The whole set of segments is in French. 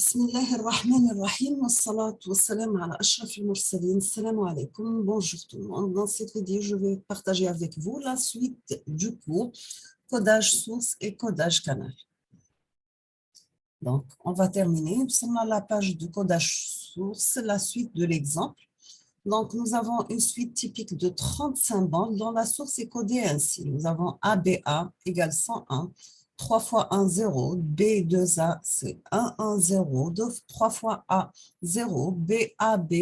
بسم الله الرحمن الرحيم والصلاة والسلام على أشرف المرسلين. Salam alaikum, bonjour tout le monde. Dans cette vidéo, je vais partager avec vous la suite du cours codage source et codage canal. Donc, on va terminer. Nous sommes à la page de codage source, la suite de l'exemple. Donc, nous avons une suite typique de 30 symboles dont la source est codée ainsi. Nous avons ABA égale 101. 3 fois 1, 0. B2A, c'est 1, 1, 0. 3 fois A, 0. BAB,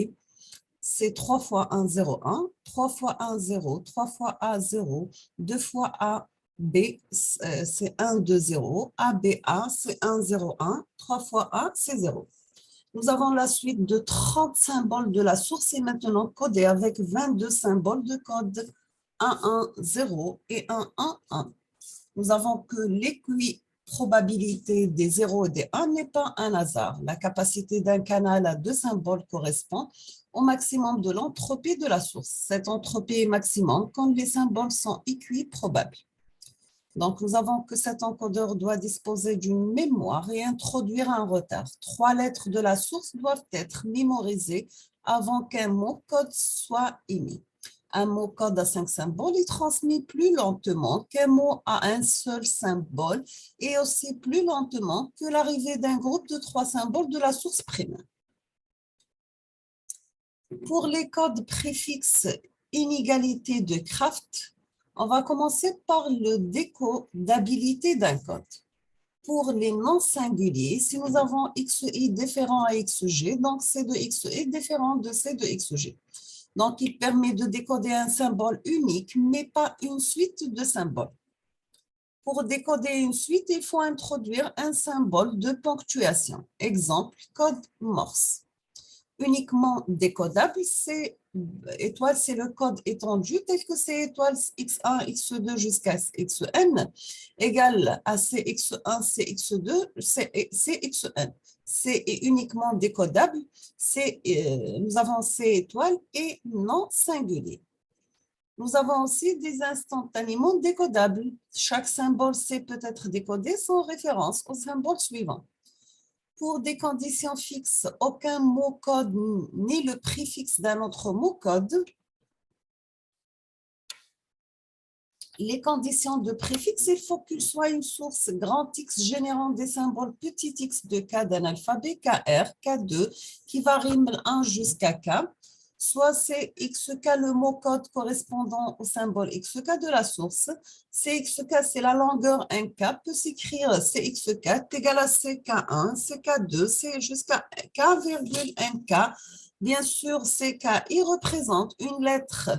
c'est 3 fois 1, 0, 1. 3 fois 1, 0. 3 fois A, 0. 2 fois A, B, c'est 1, 2, 0. ABA, c'est 1, 0, 1. 3 fois A, c'est 0. Nous avons la suite de 30 symboles de la source et maintenant codée avec 22 symboles de code 1, 1, 0 et 1, 1, 1. Nous avons que l'équiprobabilité des 0 et des 1 n'est pas un hasard. La capacité d'un canal à deux symboles correspond au maximum de l'entropie de la source. Cette entropie est maximum quand les symboles sont équiprobables. Donc, nous avons que cet encodeur doit disposer d'une mémoire et introduire un retard. 3 lettres de la source doivent être mémorisées avant qu'un mot code soit émis. Un mot code à 5 symboles est transmis plus lentement qu'un mot à un seul symbole et aussi plus lentement que l'arrivée d'un groupe de 3 symboles de la source primaire. Pour les codes préfixes inégalité de Kraft, on va commencer par le décodabilité d'un code. Pour les non singuliers, si nous avons XI différent à XG, donc C de XE est différent de C de XG. Donc, il permet de décoder un symbole unique, mais pas une suite de symboles. Pour décoder une suite, il faut introduire un symbole de ponctuation. Exemple, code Morse. Uniquement décodable, c'est étoile, c'est le code étendu tel que c'est étoile x1, x2 jusqu'à xn égale à cx1, cx2, cxn. C'est uniquement décodable, nous avons C étoile et non singulier. Nous avons aussi des instantanément décodables. Chaque symbole C peut être décodé sans référence au symbole suivant. Pour des conditions fixes, aucun mot code ni le préfixe d'un autre mot code. Les conditions de préfixe, il faut qu'il soit une source grand X générant des symboles petit x de K d'un alphabet KR, K2, qui varie de 1 jusqu'à K, soit c'est XK le mot code correspondant au symbole XK de la source. CXK, c'est la longueur 1K, peut s'écrire CXK égale à CK1, CK2, c'est jusqu'à K,1K. Bien sûr, CK, il représente une lettre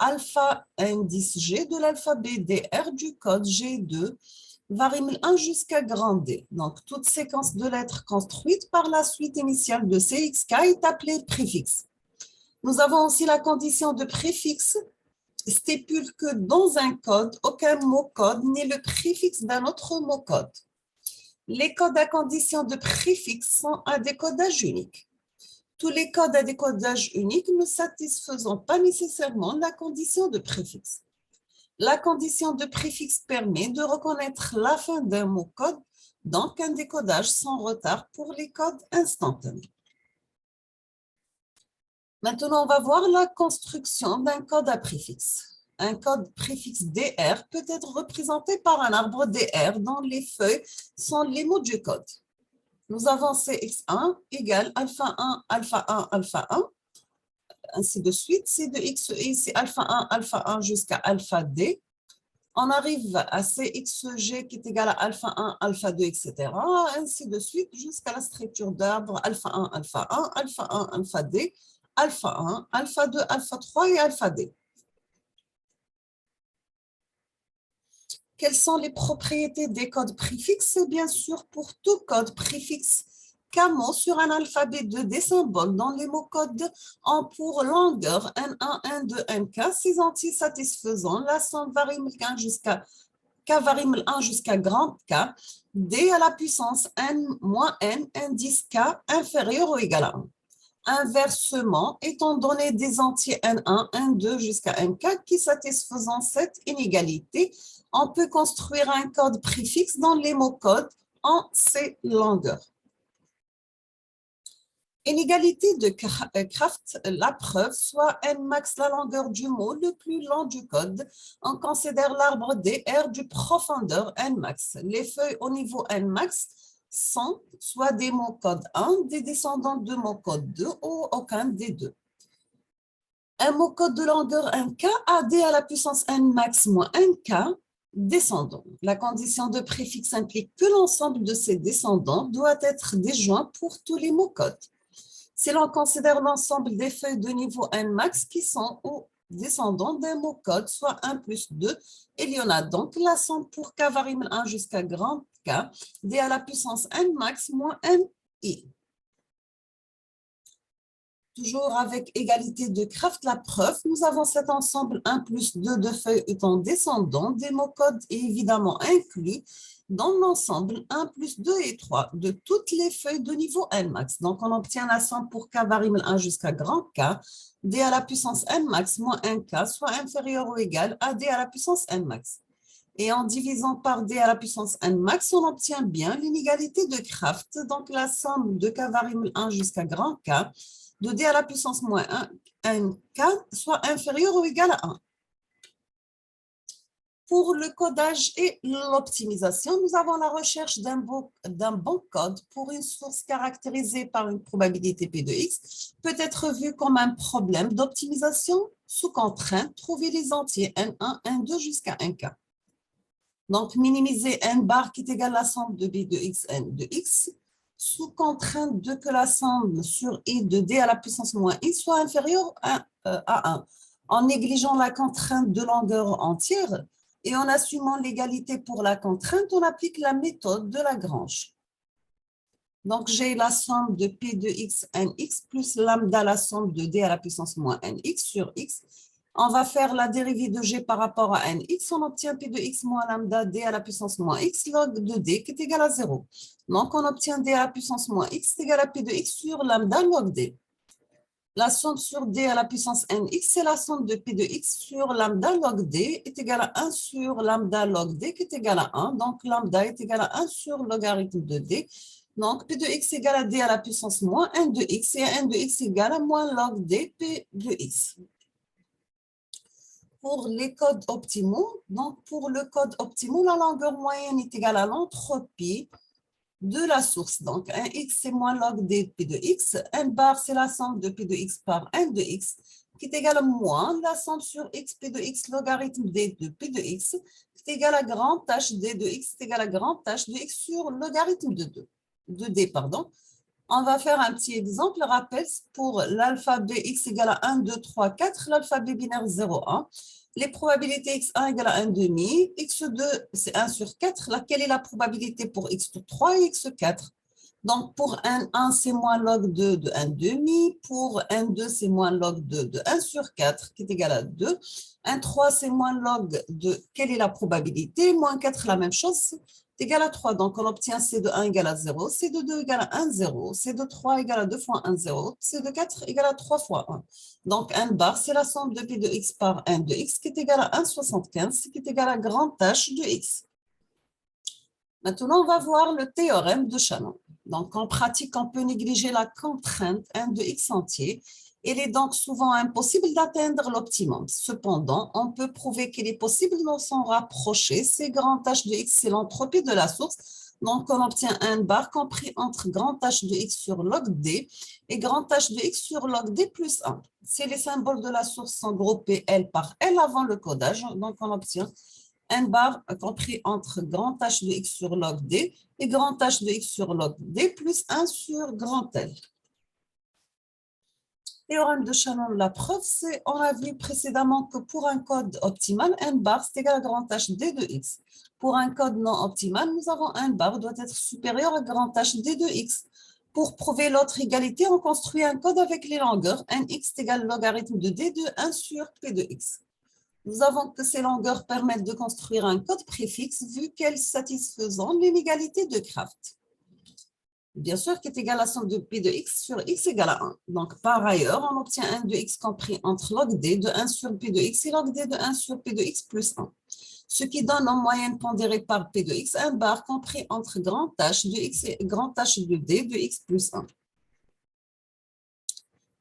alpha indice G de l'alphabet DR du code G2 varie de 1 jusqu'à grand D. Donc, toute séquence de lettres construite par la suite initiale de CXK est appelée préfixe. Nous avons aussi la condition de préfixe stipule que dans un code, aucun mot code n'est le préfixe d'un autre mot code. Les codes à condition de préfixe sont à décodage unique. Tous les codes à décodage unique ne satisfaisant pas nécessairement la condition de préfixe. La condition de préfixe permet de reconnaître la fin d'un mot code, donc un décodage sans retard pour les codes instantanés. Maintenant, on va voir la construction d'un code à préfixe. Un code préfixe DR peut être représenté par un arbre DR dont les feuilles sont les mots du code. Nous avons CX1 égale alpha 1, alpha 1, alpha 1, ainsi de suite. C de XI, c'est alpha 1 jusqu'à alpha D. On arrive à CXG qui est égal à alpha 1, alpha 2, etc. Ainsi de suite jusqu'à la structure d'arbre alpha 1, alpha 1, alpha 1, alpha D, alpha 1, alpha 2, alpha 3 et alpha D. Quelles sont les propriétés des codes préfixes? Bien sûr, pour tout code préfixe qu'un mot sur un alphabet de des symboles dont les mots codes ont pour longueur N1, N2, Nk, ces entiers satisfaisant, la somme varie de 1 jusqu'à K varie de 1 jusqu'à grand K, D à la puissance N moins N, indice K inférieur ou égal à 1. Inversement, étant donné des entiers N1, N2 jusqu'à Nk qui satisfaisant cette inégalité, on peut construire un code préfixe dont les mots codes ont ces longueurs. Inégalité de Kraft, la preuve, soit n max la longueur du mot le plus long du code. On considère l'arbre DR du profondeur n max. Les feuilles au niveau n max sont soit des mots code 1, des descendants de mots code 2 ou aucun des deux. Un mot code de longueur 1K a d à la puissance n max moins 1K descendant. La condition de préfixe implique que l'ensemble de ces descendants doit être disjoint pour tous les mots codes. Si l'on considère l'ensemble des feuilles de niveau n max qui sont aux descendants d'un mot code, soit 1 plus 2, il y en a donc la somme pour k varie 1 jusqu'à grand K, d à la puissance n max moins n i. Toujours avec égalité de Kraft, la preuve, nous avons cet ensemble 1 plus 2 de feuilles étant descendants des mots codes et évidemment inclus dans l'ensemble 1 plus 2 et 3 de toutes les feuilles de niveau n max. Donc, on obtient la somme pour k varie 1 jusqu'à grand K, d à la puissance n max moins 1k, soit inférieur ou égal à d à la puissance n max. Et en divisant par d à la puissance n max, on obtient bien l'inégalité de Kraft, donc la somme de k varie 1 jusqu'à grand K, de d à la puissance moins 1, k, soit inférieur ou égal à 1. Pour le codage et l'optimisation, nous avons la recherche d'un bon code pour une source caractérisée par une probabilité P de X peut être vue comme un problème d'optimisation sous contrainte, trouver les entiers N1, N2 jusqu'à Nk. Donc, minimiser N bar qui est égal à la somme de B de X, N de X, sous contrainte de que la somme sur I de D à la puissance moins I soit inférieure à 1, en négligeant la contrainte de longueur entière et en assumant l'égalité pour la contrainte, on applique la méthode de Lagrange. Donc, j'ai la somme de P de X, Nx, plus lambda, la somme de D à la puissance moins Nx sur X. On va faire la dérivée de G par rapport à Nx. On obtient P de X moins lambda D à la puissance moins X log de D qui est égal à 0. Donc, on obtient D à la puissance moins X est égal à P de X sur lambda log D. La somme sur D à la puissance Nx, c'est la somme de P de X sur lambda log D est égal à 1 sur lambda log D qui est égal à 1. Donc, lambda est égal à 1 sur logarithme de D. Donc, P de X égale à D à la puissance moins N de X et N de X égale à moins log D P de X. Pour les codes optimaux, donc pour le code optimal, la longueur moyenne est égale à l'entropie de la source. Donc, un x, c'est moins log d p de x. N bar, c'est la somme de p de x par n de x, qui est égale à moins la somme sur x p de x logarithme d de p de x, qui est égal à grand h d de x, est égal à grand h de x sur logarithme de d, pardon. On va faire un petit exemple. Rappel, pour l'alphabet x égale à 1, 2, 3, 4, l'alphabet binaire 0, 1. Les probabilités x1 égale à 1 demi, x2 c'est 1 sur 4. Quelle est la probabilité pour x3 et x4? Donc pour n1 c'est moins log 2 de 1 demi, pour n2 c'est moins log 2 de 1 sur 4 qui est égal à 2. n3 c'est moins log de, quelle est la probabilité? Moins 4 la même chose, égal à 3. Donc, on obtient C de 1 égale à 0, C de 2 égale à 1, 0, C de 3 égale à 2 fois 1, 0, C de 4 égale à 3 fois 1. Donc, n bar, c'est la somme de P de x par n de x qui est égal à 1,75, qui est égal à grand H de x. Maintenant, on va voir le théorème de Shannon. Donc, en pratique, on peut négliger la contrainte n de x entier. Il est donc souvent impossible d'atteindre l'optimum. Cependant, on peut prouver qu'il est possible de s'en rapprocher. C'est grand H de x, c'est l'entropie de la source. Donc, on obtient n bar compris entre grand H de x sur log d et grand H de x sur log d plus 1. Si les symboles de la source sont groupés L par L avant le codage, donc on obtient n bar compris entre grand H de x sur log d et grand H de x sur log d plus 1 sur grand L. Théorème de Shannon, la preuve, c'est, on a vu précédemment que pour un code optimal, n bar c'est égal à grand H d de x. Pour un code non optimal, nous avons n bar doit être supérieur à grand H d de x. Pour prouver l'autre égalité, on construit un code avec les longueurs nx égale logarithme de d de 1 sur p de x. Nous avons que ces longueurs permettent de construire un code préfixe vu qu'elles satisfaisent l'inégalité de Kraft. Bien sûr, qui est égal à la somme de P de x sur x égale à 1. Donc, par ailleurs, on obtient n de x compris entre log d de 1 sur P de x et log d de 1 sur P de x plus 1. Ce qui donne en moyenne pondérée par P de x un bar compris entre grand H de x et grand H de d de x plus 1.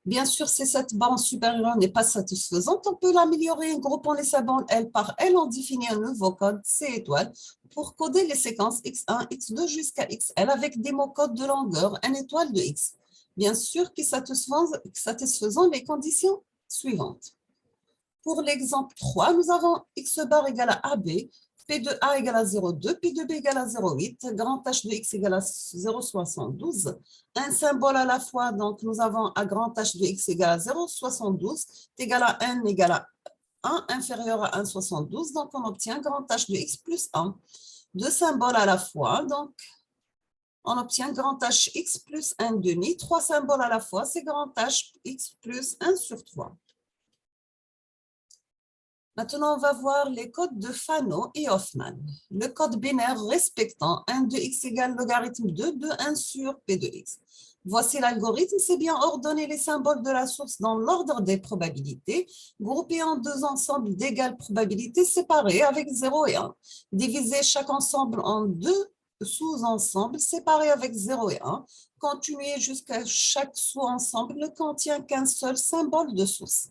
Bien sûr, si cette bande supérieure n'est pas satisfaisante, on peut l'améliorer en groupant les bandes L par L. On définit un nouveau code C étoile pour coder les séquences X1, X2 jusqu'à XL avec des mots codes de longueur N étoile de X. Bien sûr, qui satisfaisant les conditions suivantes. Pour l'exemple 3, nous avons X bar égale à AB, P de A égale à 0,2, P de B égale à 0,8, grand H de X égale à 0,72. Un symbole à la fois, donc nous avons à grand H de X égale à 0,72, égal à N égale à 1, inférieur à 1,72, donc on obtient grand H de X plus 1. Deux symboles à la fois, donc on obtient grand HX plus 1 demi. Trois symboles à la fois, c'est grand HX plus 1 sur 3. Maintenant, on va voir les codes de Fano et Hoffman. Le code binaire respectant 1 de x égale logarithme 2 de 1 sur p de x. Voici l'algorithme, c'est bien ordonner les symboles de la source dans l'ordre des probabilités, groupés en deux ensembles d'égales probabilités séparés avec 0 et 1. Diviser chaque ensemble en deux sous-ensembles séparés avec 0 et 1. Continuer jusqu'à chaque sous-ensemble ne contient qu'un seul symbole de source.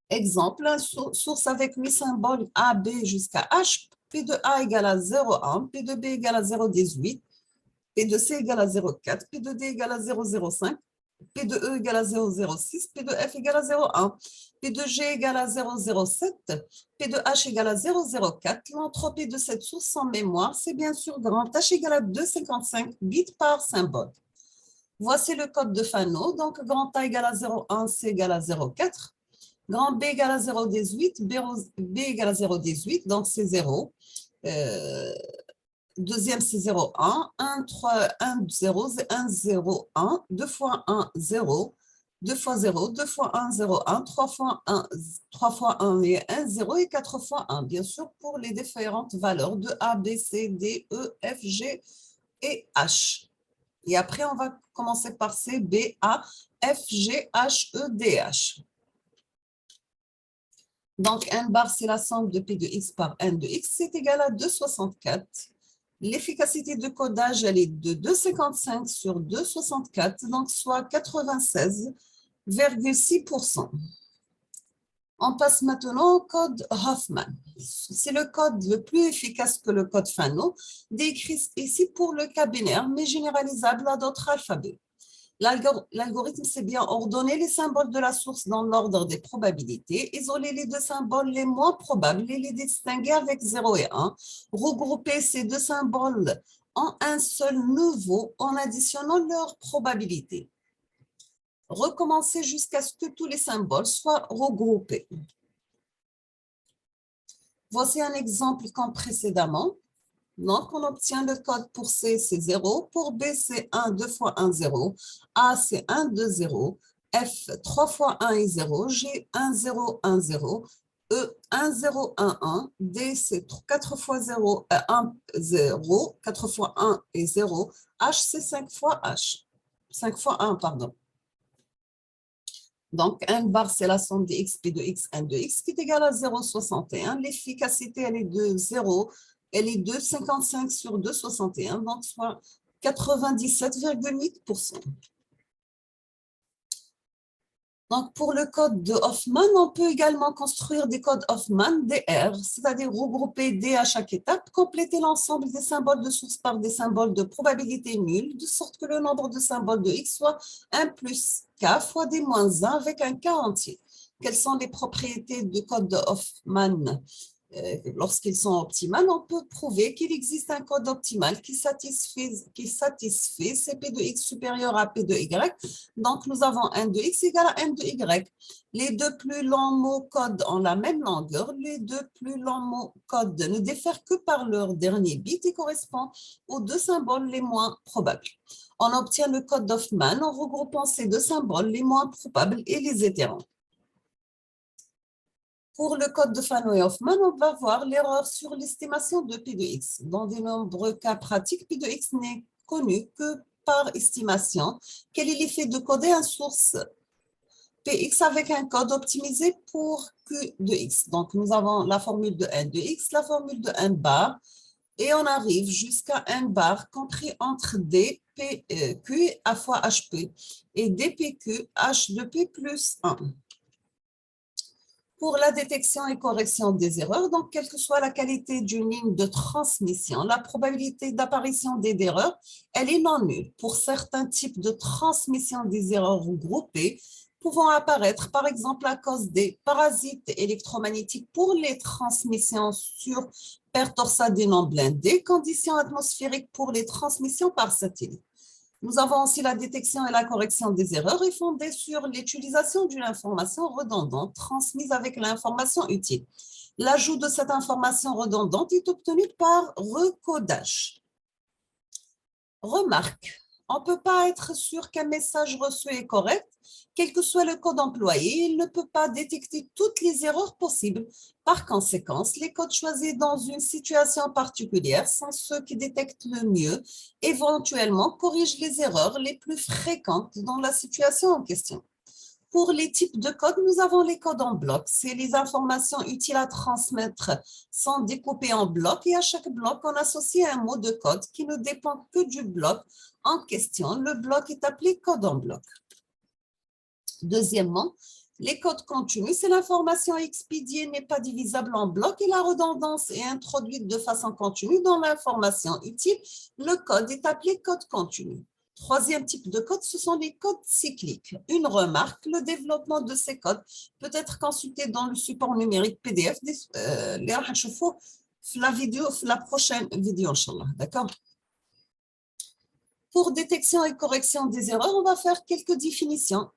Exemple, source avec 8 symboles A, B jusqu'à H, P de A égale à 0,1, P de B égale à 0,18, P de C égale à 0,4, P de D égale à 0,05, P de E égale à 0,06, P de F égale à 0,1, P de G égale à 0,07, P de H égale à 0,04. L'entropie de cette source sans mémoire, c'est bien sûr grand H égale à 2,55 bits par symbole. Voici le code de Fano, donc grand A égale à 0,1, C égale à 0,4. Grand B égale à 0,18, B égale à 0,18, donc c'est 0. Deuxième, c'est 0,1. 1, 3, 1, 0, 1, 0, 1. 2 fois 1, 0. 2 fois 0, 2 fois 1, 0, 1. 3 fois 1, 3 fois 1 et 1, 0. Et 4 fois 1, bien sûr, pour les différentes valeurs de A, B, C, D, E, F, G et H. Et après, on va commencer par C, B, A, F, G, H, E, D, H. Donc, n bar, c'est la somme de P de x par n de x, c'est égal à 2,64. L'efficacité de codage, elle est de 2,55 sur 2,64, donc soit 96,6%. On passe maintenant au code Hoffman. C'est le code le plus efficace que le code Fano, décrit ici pour le cas binaire, mais généralisable à d'autres alphabets. L'algorithme, c'est bien ordonner les symboles de la source dans l'ordre des probabilités, isoler les deux symboles les moins probables et les distinguer avec 0 et 1, regrouper ces deux symboles en un seul nouveau en additionnant leurs probabilités. Recommencer jusqu'à ce que tous les symboles soient regroupés. Voici un exemple comme précédemment. Donc, on obtient le code pour C, c'est 0. Pour B, c'est 1, 2 fois 1, 0. A, c'est 1, 2, 0. F, 3 fois 1 et 0. G, 1, 0, 1, 0. E, 1, 0, 1, 1. D, c'est 4 fois 0, 1, 0. 4 fois 1 et 0. H, c'est 5 fois H. 5 fois 1, pardon. Donc, n bar, c'est la somme des x, p de x, n de x, qui est égale à 0,61. L'efficacité, elle est de 0. Elle est de 55 sur 2,61, donc soit 97,8%. Donc, pour le code de Hoffman, on peut également construire des codes Hoffman DR, c'est-à-dire regrouper D à chaque étape, compléter l'ensemble des symboles de source par des symboles de probabilité nulle, de sorte que le nombre de symboles de X soit 1 plus K fois D moins 1 avec un K entier. Quelles sont les propriétés du code de Hoffman? Lorsqu'ils sont optimales, on peut prouver qu'il existe un code optimal qui satisfait CP de x supérieur à P de y. Donc, nous avons n de x égale à n de y. Les deux plus longs mots codes ont la même longueur. Les deux plus longs mots codes ne diffèrent que par leur dernier bit et correspondent aux deux symboles les moins probables. On obtient le code d'Hoffman en regroupant ces deux symboles les moins probables et les itérants. Pour le code de Fano et Hoffman, on va voir l'erreur sur l'estimation de P de x. Dans de nombreux cas pratiques, P de x n'est connu que par estimation. Quel est l'effet de coder une source Px avec un code optimisé pour Q de x? Donc, nous avons la formule de n de x, la formule de n bar. Et on arrive jusqu'à un bar compris entre DPQ à fois HP et DPQ H2P plus 1. Pour la détection et correction des erreurs, donc quelle que soit la qualité d'une ligne de transmission, la probabilité d'apparition des erreurs, elle est non nulle. Pour certains types de transmission des erreurs groupées, pouvant apparaître par exemple à cause des parasites électromagnétiques pour les transmissions sur paire torsade et non blindée, conditions atmosphériques pour les transmissions par satellite. Nous avons aussi la détection et la correction des erreurs est fondée sur l'utilisation d'une information redondante transmise avec l'information utile. L'ajout de cette information redondante est obtenu par recodage. Remarque, on ne peut pas être sûr qu'un message reçu est correct, quel que soit le code employé, il ne peut pas détecter toutes les erreurs possibles. Par conséquent, les codes choisis dans une situation particulière sont ceux qui détectent le mieux, éventuellement corrigent les erreurs les plus fréquentes dans la situation en question. Pour les types de codes, nous avons les codes en bloc. C'est les informations utiles à transmettre sont découpées en blocs et à chaque bloc, on associe un mot de code qui ne dépend que du bloc en question. Le bloc est appelé code en bloc. Deuxièmement, les codes continus, c'est l'information expédiée n'est pas divisable en blocs et la redondance est introduite de façon continue dans l'information utile. Le code est appelé code continu. Troisième type de code, ce sont les codes cycliques. Une remarque, le développement de ces codes peut être consulté dans le support numérique PDF, la prochaine vidéo, Inch'Allah, d'accord? Pour détection et correction des erreurs, on va faire quelques définitions.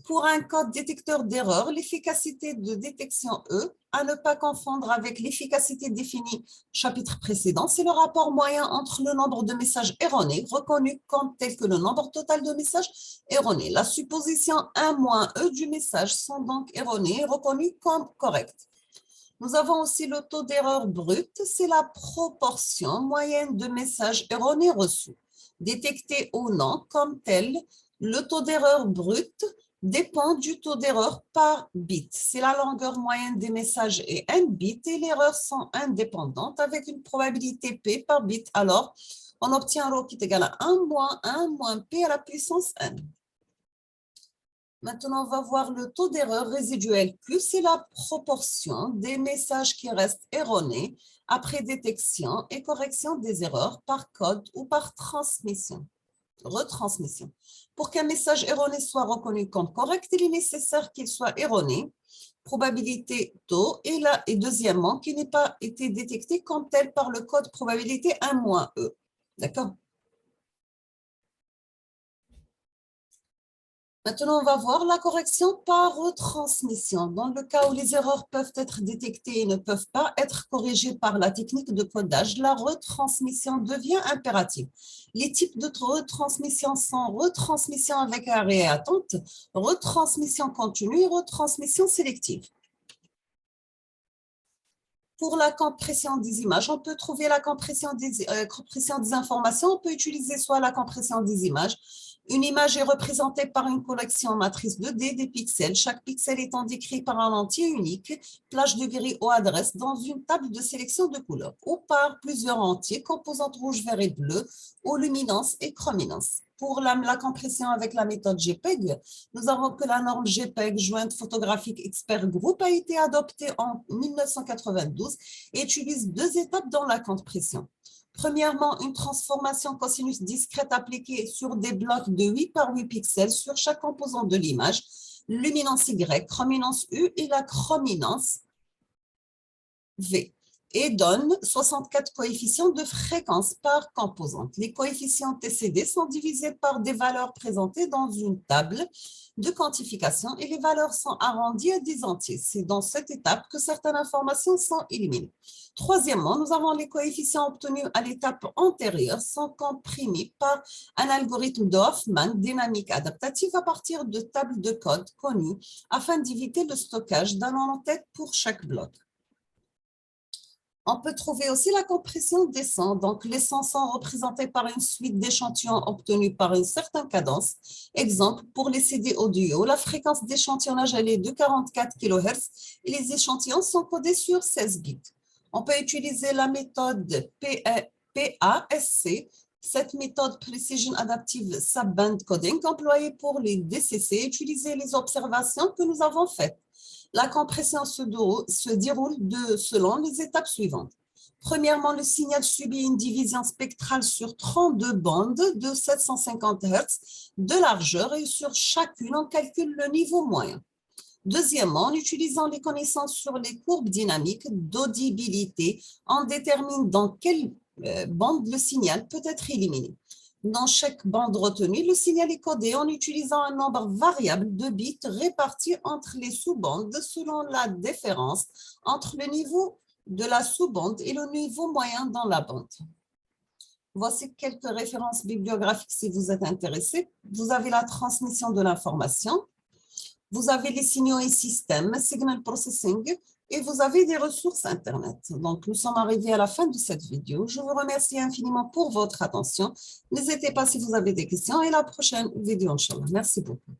Pour un code détecteur d'erreurs, l'efficacité de détection E, à ne pas confondre avec l'efficacité définie au chapitre précédent, c'est le rapport moyen entre le nombre de messages erronés, reconnu comme tel que le nombre total de messages erronés. La supposition 1 moins E du message sont donc erronés et reconnus comme corrects. Nous avons aussi le taux d'erreur brute, c'est la proportion moyenne de messages erronés reçus. Détectés ou non comme tel, le taux d'erreur brute dépend du taux d'erreur par bit. C'est la longueur moyenne des messages est 1 bit et les erreurs sont indépendantes avec une probabilité P par bit. Alors, on obtient ρ qui est égal à 1 moins P à la puissance n. Maintenant, on va voir le taux d'erreur résiduel Q, c'est la proportion des messages qui restent erronés après détection et correction des erreurs par code ou par transmission. Retransmission. Pour qu'un message erroné soit reconnu comme correct, il est nécessaire qu'il soit erroné, probabilité taux, et deuxièmement, qu'il n'ait pas été détecté comme tel par le code probabilité 1 moins E. D'accord? Maintenant, on va voir la correction par retransmission. Dans le cas où les erreurs peuvent être détectées et ne peuvent pas être corrigées par la technique de codage, la retransmission devient impérative. Les types de retransmission sont retransmission avec arrêt et attente, retransmission continue et retransmission sélective. Pour la compression des images, on peut trouver la compression des informations. On peut utiliser soit la compression des images. Une image est représentée par une collection matrice 2D des pixels, chaque pixel étant décrit par un entier unique, plage de gris ou adresse dans une table de sélection de couleurs, ou par plusieurs entiers, composantes rouge, vert et bleu, ou luminance et chrominance. Pour la compression avec la méthode JPEG, nous avons que la norme JPEG, jointe photographique expert group, a été adoptée en 1992 et utilise deux étapes dans la compression. Premièrement, une transformation cosinus discrète appliquée sur des blocs de 8 par 8 pixels sur chaque composant de l'image, luminance Y, chrominance U et la chrominance V, et donne 64 coefficients de fréquence par composante. Les coefficients TCD sont divisés par des valeurs présentées dans une table de quantification et les valeurs sont arrondies à des entiers. C'est dans cette étape que certaines informations sont éliminées. Troisièmement, nous avons les coefficients obtenus à l'étape antérieure sont comprimés par un algorithme de Hoffman dynamique adaptative à partir de tables de code connues afin d'éviter le stockage d'un en-tête pour chaque bloc. On peut trouver aussi la compression des sons. Donc, les sons sont représentés par une suite d'échantillons obtenus par une certaine cadence. Exemple, pour les CD audio, la fréquence d'échantillonnage est de 44 kHz et les échantillons sont codés sur 16 bits. On peut utiliser la méthode PASC, cette méthode Precision Adaptive Subband Coding employée pour les DCC, utiliser les observations que nous avons faites. La compression se déroule selon les étapes suivantes. Premièrement, le signal subit une division spectrale sur 32 bandes de 750 Hz de largeur et sur chacune, on calcule le niveau moyen. Deuxièmement, en utilisant les connaissances sur les courbes dynamiques d'audibilité, on détermine dans quelle bande le signal peut être éliminé. Dans chaque bande retenue, le signal est codé en utilisant un nombre variable de bits répartis entre les sous-bandes selon la différence entre le niveau de la sous-bande et le niveau moyen dans la bande. Voici quelques références bibliographiques si vous êtes intéressé. Vous avez la transmission de l'information, vous avez les signaux et systèmes, signal processing, et vous avez des ressources Internet. Donc, nous sommes arrivés à la fin de cette vidéo. Je vous remercie infiniment pour votre attention. N'hésitez pas si vous avez des questions et la prochaine vidéo, Inch'Allah. Merci beaucoup.